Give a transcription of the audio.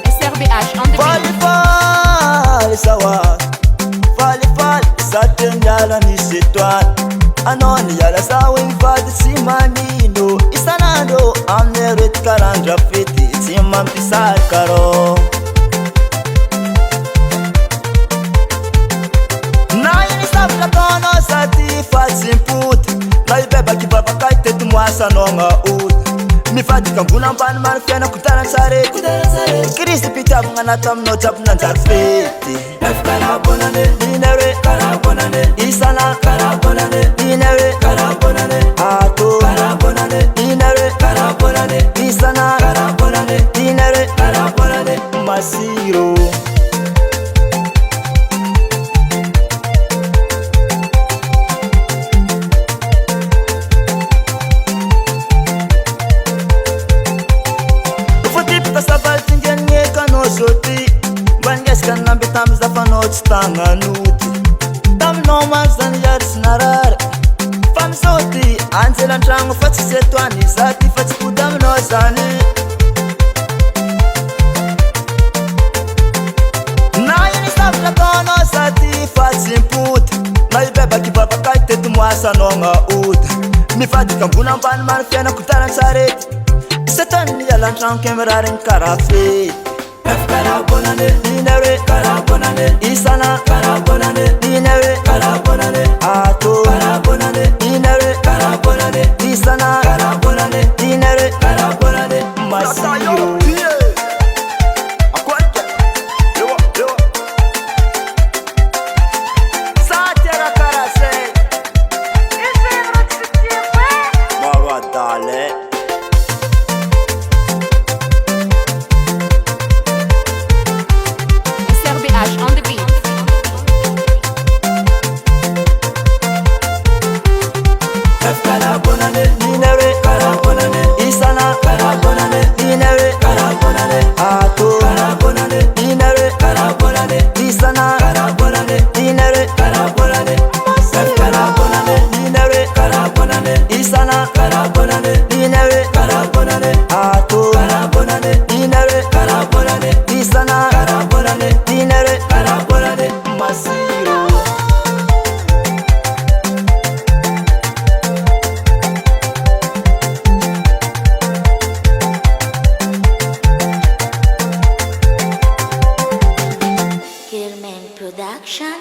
SRBH on the beat. Sawa Fali Satengala ni sitwan Anoni yala sawa infadi simanino Isanado amneret karanja fiti Simam pisar karo Nayini sabla kono sati fatsimput Naibeba kibaba kaitetu mwasa nonga ut Mifadi kambuna mpani marfiana kutara nsareti Kristi pita mungana tamno chapuna nzarfeti Karabonane, Dinere Karabonane, Isana Karabonane, Dinere Karabonane, Ato Karabonane, Dinere Karabonane, Isana Karabonane, Dinere Karabonane, Masiro Bangeskan nambi tam zafanot stanga nuti Tam no mazan yaris narar Fam soti anzelan trango fatsi setwani Zati fatsi kudam no zani Nayini sabla kono zati fatsi imput Naibeba kibaba kaitetu mwasa nonga ut Mifadi kambuna mpani marfiana kutara nsareti Setwani yalan trango kemerarin karafeti Karabonane, Dinere Karabonane, Isana Karabonane, Dinere Karabonane, Ato Karabonane, Dinere Karabonane, Isana Karabonane, Dinere Karabonane, Masiro Satera karase Baba dale SRBH on the beat. Karabonane, Dinere Karabonane, Isana Karabonane, Dinere Karabonane, Ato Karabonane, Dinere Karabonane, Isana Karabonane, Dinere Karabonane, Karabonane, Dinere Karabonane, Isana Karabonane, Dinere Karabonane, Ato Karabonane, Dinere Karabonane, Isana Karabonane, Dinere Karabonane, Masiro Hillman Production.